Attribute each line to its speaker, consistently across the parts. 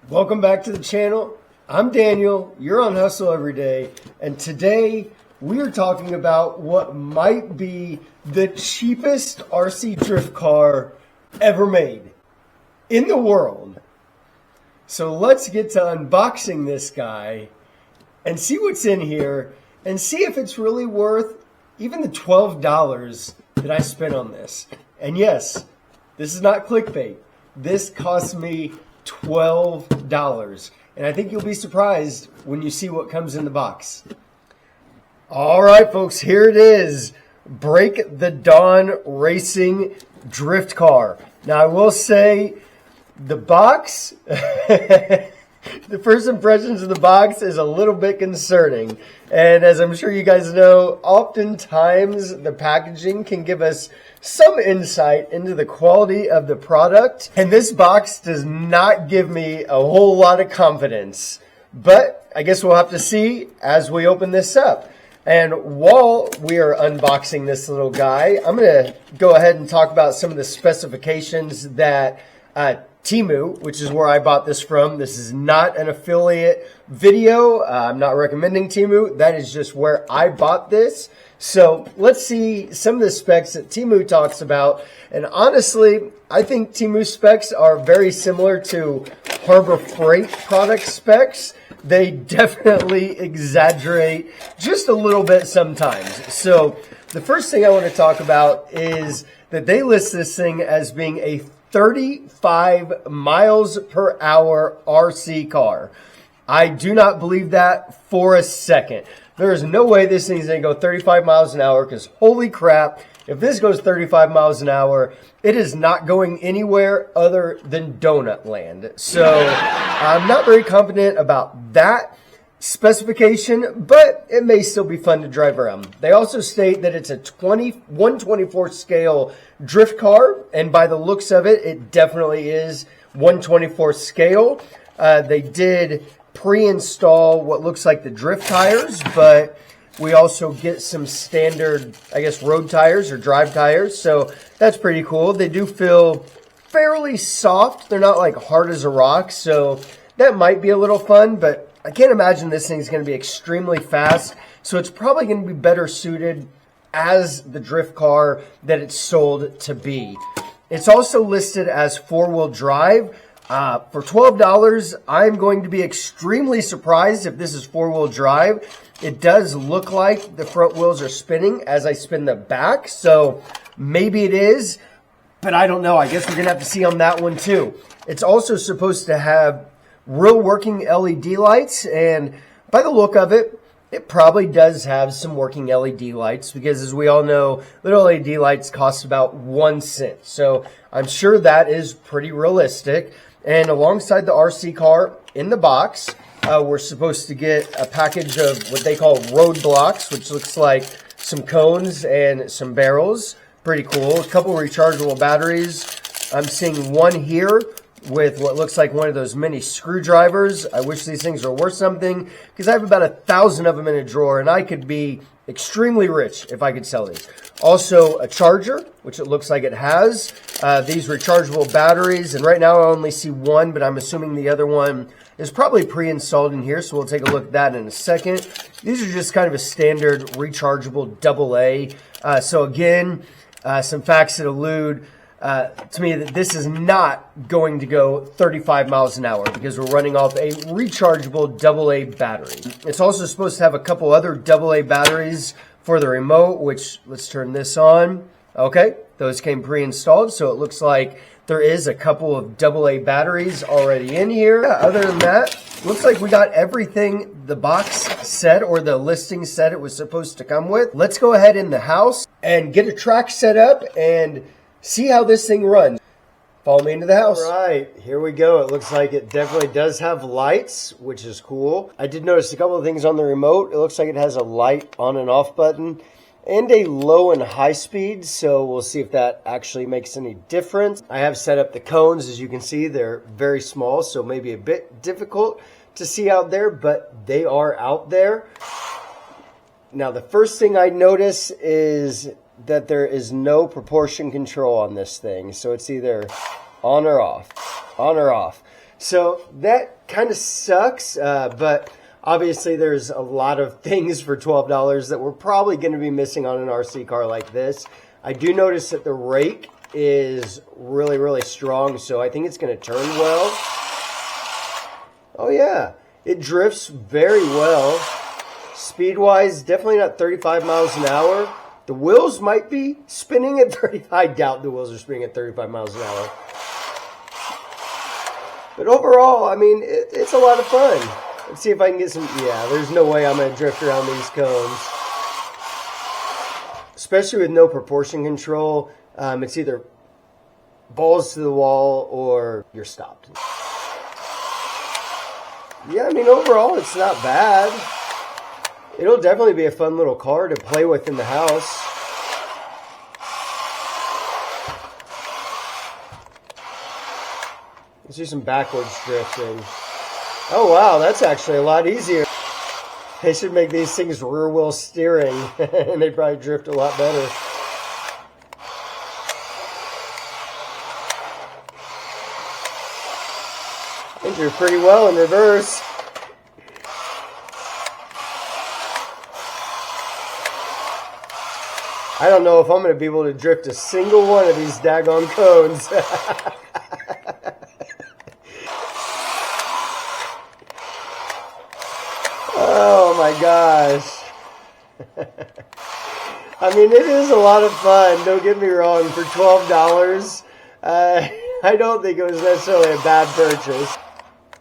Speaker 1: Welcome back to the channel. I'm Daniel, you're on Hustle Every Day, and today we are talking about what might be the cheapest RC drift car ever made in the world. So let's get to unboxing this guy and see what's in here and see if it's really worth even the $12 that I spent on this. And yes, this is not clickbait. This cost me $12. And I think you'll be surprised when you see what comes in the box. All right, folks, here it is. Break the Dawn Racing Drift Car. Now, I will say the box, the first impressions of the box is a little bit concerning. And as I'm sure you guys know, oftentimes the packaging can give us some insight into the quality of the product. And this box does not give me a whole lot of confidence. But I guess we'll have to see as we open this up. And while we are unboxing this little guy, I'm going to go ahead and talk about some of the specifications that Temu, which is where I bought this from. This is not an affiliate video. I'm not recommending Temu. That is just where I bought this. So let's see some of the specs that Temu talks about. And honestly, I think Temu specs are very similar to Harbor Freight product specs. They definitely exaggerate just a little bit sometimes. So the first thing I want to talk about is that they list this thing as being a 35 miles per hour RC car. I do not believe that for a second. There is no way this thing's going to go 35 miles an hour because holy crap, if this goes 35 miles an hour, it is not going anywhere other than donut land. So I'm not very confident about that specification, but it may still be fun to drive around. They also state that it's a 1/24 scale drift car, and by the looks of it, it definitely is 1/24 scale. They did pre-install what looks like the drift tires, but we also get some standard, I guess, road tires or drive tires, so that's pretty cool. They do feel fairly soft. They're not like hard as a rock, so that might be a little fun, but I can't imagine this thing is going to be extremely fast, so it's probably going to be better suited as the drift car that it's sold to be. It's also listed as four-wheel drive. For $12, I'm going to be extremely surprised if this is four-wheel drive. It does look like the front wheels are spinning as I spin the back, so maybe it is, but I don't know. I guess we're going to have to see on that one too. It's also supposed to have real working LED lights, and by the look of it, it probably does have some working LED lights because, as we all know, little LED lights cost about 1 cent. So I'm sure that is pretty realistic. And alongside the RC car in the box, we're supposed to get a package of what they call roadblocks, which looks like some cones and some barrels. Pretty cool. A couple rechargeable batteries. I'm seeing one here with what looks like one of those mini screwdrivers. I wish these things were worth something because I have about 1,000 of them in a drawer, and I could be extremely rich if I could sell these. Also a charger, which it looks like it has. These rechargeable batteries, and right now I only see one, but I'm assuming the other one is probably pre-installed in here, so we'll take a look at that in a second. These are just kind of a standard rechargeable AA. So again, some facts that allude to me that this is not going to go 35 miles an hour because we're running off a rechargeable AA battery. It's also supposed to have a couple other AA batteries for the remote, which, let's turn this on. Okay, those came pre-installed, so it looks like there is a couple of AA batteries already in here. Other than that, looks like we got everything the box said or the listing said it was supposed to come with. Let's go ahead in the house and get a track set up and see how this thing runs. Follow me into the house. All right, here we go. It looks like it definitely does have lights, which is cool. I did notice a couple of things on the remote. It looks like it has a light on and off button and a low and high speed, so we'll see if that actually makes any difference. I have set up the cones. As you can see, they're very small, so maybe a bit difficult to see out there, but they are out there. Now, the first thing I notice is that there is no proportion control on this thing, so it's either on or off, on or off. So that kind of sucks, but obviously there's a lot of things for $12 that we're probably going to be missing on an RC car like this. I do notice that the rake is really, really strong, so I think it's going to turn well. Oh yeah, it drifts very well. Speed-wise, definitely not 35 miles an hour. The wheels might be spinning at 35. I doubt the wheels are spinning at 35 miles an hour. But overall, I mean, it's a lot of fun. Let's see if I can get some... Yeah, there's no way I'm going to drift around these cones. Especially with no proportion control. It's either balls to the wall or you're stopped. Yeah, I mean, overall, it's not bad. It'll definitely be a fun little car to play with in the house. Let's do some backwards drifting. Oh wow, that's actually a lot easier. They should make these things rear wheel steering and they probably drift a lot better. I think you're pretty well in reverse. I don't know if I'm going to be able to drift a single one of these daggone cones. Oh my gosh. I mean, it is a lot of fun, don't get me wrong, for $12. I don't think it was necessarily a bad purchase.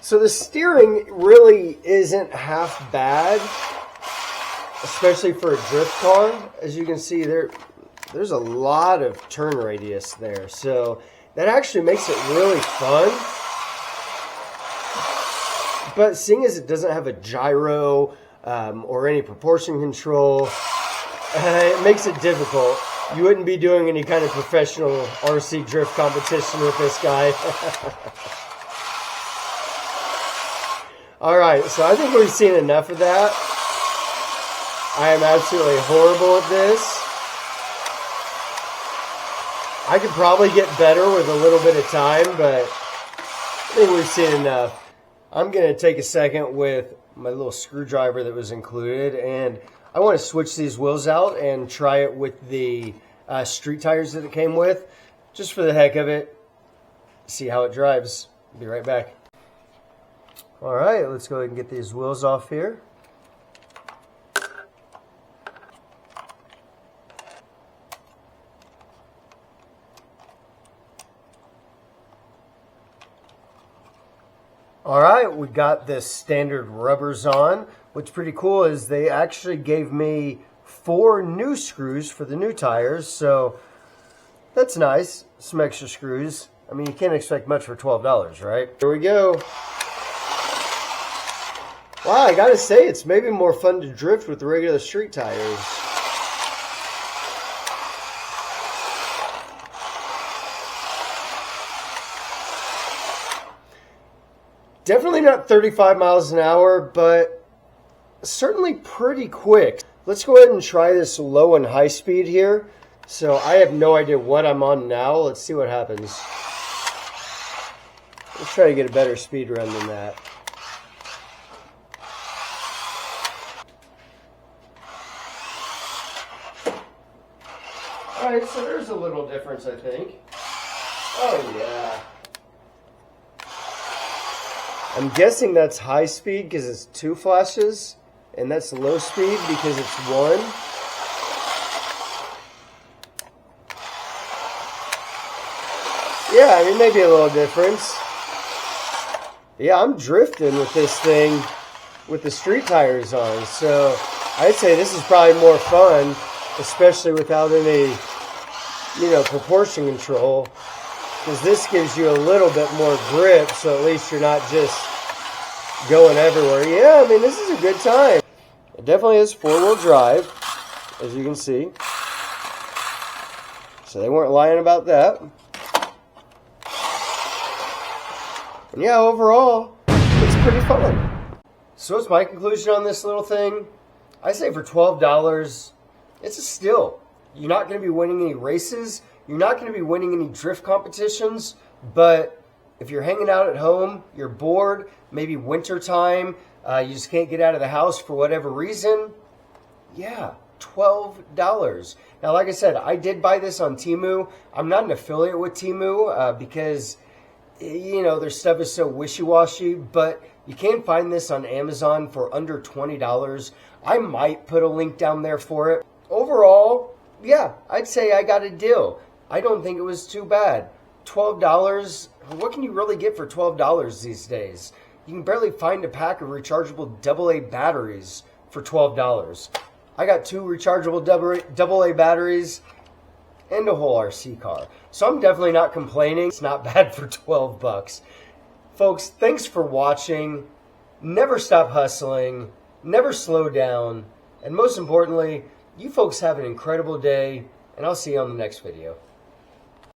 Speaker 1: So the steering really isn't half bad, especially for a drift car. As you can see, there's a lot of turn radius there. So that actually makes it really fun. But seeing as it doesn't have a gyro or any proportion control, it makes it difficult. You wouldn't be doing any kind of professional RC drift competition with this guy. All right, so I think we've seen enough of that. I am absolutely horrible at this. I could probably get better with a little bit of time, but I think we've seen enough. I'm going to take a second with my little screwdriver that was included, and I want to switch these wheels out and try it with the street tires that it came with, just for the heck of it, see how it drives. Be right back. All right, let's go ahead and get these wheels off here. All right, we got the standard rubbers on. What's pretty cool is they actually gave me 4 new screws for the new tires, so that's nice. Some extra screws. I mean, you can't expect much for $12, right? Here we go. Wow, I gotta say, it's maybe more fun to drift with the regular street tires. Definitely not 35 miles an hour, but certainly pretty quick. Let's go ahead and try this low and high speed here. So I have no idea what I'm on now. Let's see what happens. Let's try to get a better speed run than that. All right, so there's a little difference, I think. Oh, yeah. I'm guessing that's high speed because it's 2 flashes, and that's low speed because it's 1. Yeah, I mean, maybe a little difference. Yeah, I'm drifting with this thing with the street tires on, so I'd say this is probably more fun, especially without any, proportion control. Because this gives you a little bit more grip, so at least you're not just going everywhere. Yeah, I mean, this is a good time. It definitely is 4-wheel drive, as you can see. So they weren't lying about that. And yeah, overall, it's pretty fun. So what's my conclusion on this little thing? I say for $12, it's a steal. You're not going to be winning any races. You're not going to be winning any drift competitions, but If you're hanging out at home, you're bored, maybe wintertime, you just can't get out of the house for whatever reason, yeah, $12. Now, like I said, I did buy this on Temu. I'm not an affiliate with Temu because, you know, their stuff is so wishy-washy, but you can find this on Amazon for under $20. I might put a link down there for it. Overall, yeah, I'd say I got a deal. I don't think it was too bad. $12, what can you really get for $12 these days? You can barely find a pack of rechargeable AA batteries for $12. I got 2 rechargeable AA batteries and a whole RC car. So I'm definitely not complaining. It's not bad for 12 bucks. Folks, thanks for watching. Never stop hustling. Never slow down. And most importantly, you folks have an incredible day, and I'll see you on the next video.